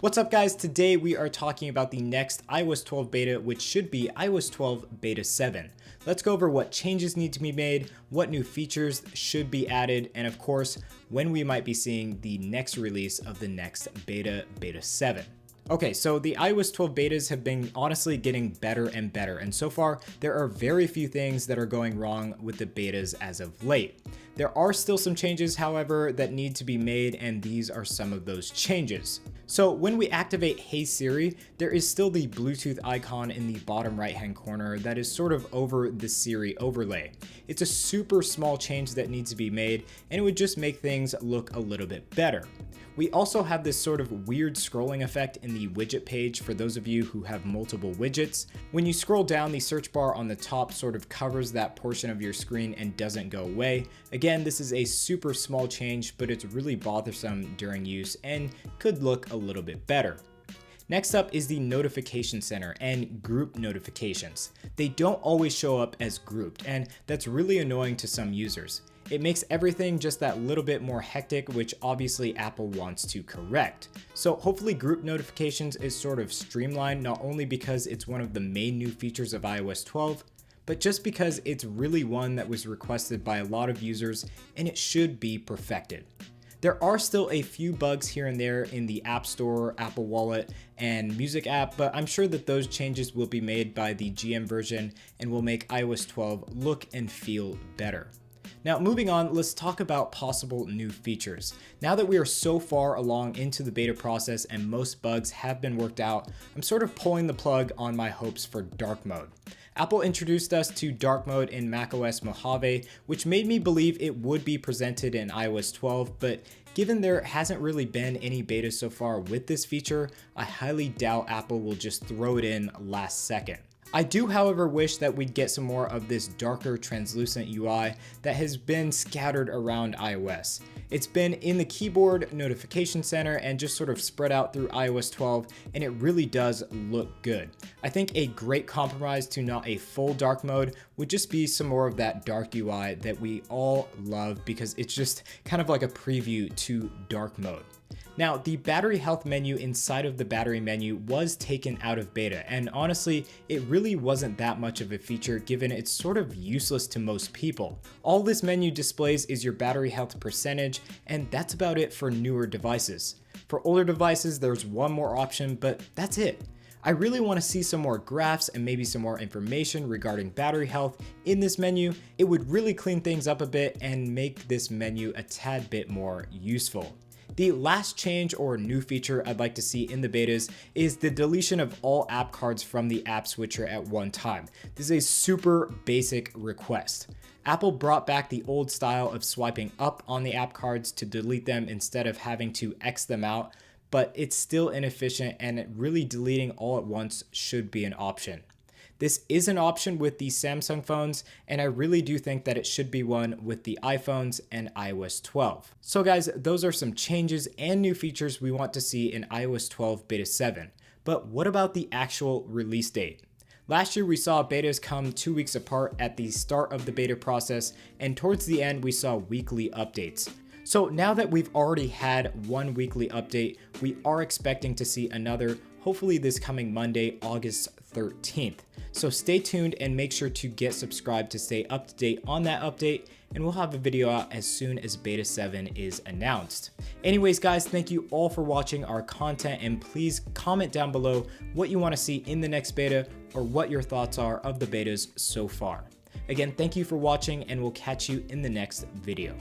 What's up guys, today we are talking about the next iOS 12 beta, which should be iOS 12 Beta 7. Let's go over what changes need to be made, what new features should be added, and of course, when we might be seeing the next release of the next Beta 7. Okay, so the iOS 12 betas have been honestly getting better and better, and so far there are very few things that are going wrong with the betas as of late. There are still some changes, however, that need to be made, and these are some of those changes. So when we activate Hey Siri, there is still the Bluetooth icon in the bottom right hand corner that is sort of over the Siri overlay. It's a super small change that needs to be made, and it would just make things look a little bit better. We also have this sort of weird scrolling effect in the widget page for those of you who have multiple widgets. When you scroll down, the search bar on the top sort of covers that portion of your screen and doesn't go away. Again, this is a super small change, but it's really bothersome during use and could look a little bit better. Next up is the notification center and group notifications. They don't always show up as grouped, and that's really annoying to some users. It makes everything just that little bit more hectic, which obviously Apple wants to correct. So hopefully group notifications is sort of streamlined, not only because it's one of the main new features of iOS 12, but just because it's really one that was requested by a lot of users and it should be perfected. There are still a few bugs here and there in the App Store, Apple Wallet, and Music app, but I'm sure that those changes will be made by the GM version and will make iOS 12 look and feel better. Now moving on, let's talk about possible new features. Now that we are so far along into the beta process and most bugs have been worked out, I'm sort of pulling the plug on my hopes for dark mode. Apple introduced us to dark mode in macOS Mojave, which made me believe it would be presented in iOS 12, but given there hasn't really been any beta so far with this feature, I highly doubt Apple will just throw it in last second. I do, however, wish that we'd get some more of this darker translucent UI that has been scattered around iOS. It's been in the keyboard notification center and just sort of spread out through iOS 12, and it really does look good. I think a great compromise to not a full dark mode would just be some more of that dark UI that we all love, because it's just kind of like a preview to dark mode. Now, the battery health menu inside of the battery menu was taken out of beta, and honestly, it really wasn't that much of a feature given it's sort of useless to most people. All this menu displays is your battery health percentage, and that's about it for newer devices. For older devices, there's one more option, but that's it. I really want to see some more graphs and maybe some more information regarding battery health in this menu. It would really clean things up a bit and make this menu a tad bit more useful. The last change or new feature I'd like to see in the betas is the deletion of all app cards from the app switcher at one time. This is a super basic request. Apple brought back the old style of swiping up on the app cards to delete them instead of having to X them out, but it's still inefficient, and really deleting all at once should be an option. This is an option with the Samsung phones, and I really do think that it should be one with the iPhones and iOS 12. So guys, those are some changes and new features we want to see in iOS 12 Beta 7. But what about the actual release date? Last year we saw betas come 2 weeks apart at the start of the beta process, and towards the end we saw weekly updates. So now that we've already had one weekly update, we are expecting to see another, hopefully this coming Monday, August 13th. So stay tuned and make sure to get subscribed to stay up to date on that update, and we'll have a video out as soon as Beta 7 is announced. Anyways guys, thank you all for watching our content, and please comment down below what you want to see in the next beta or what your thoughts are of the betas so far. Again, thank you for watching, and we'll catch you in the next video.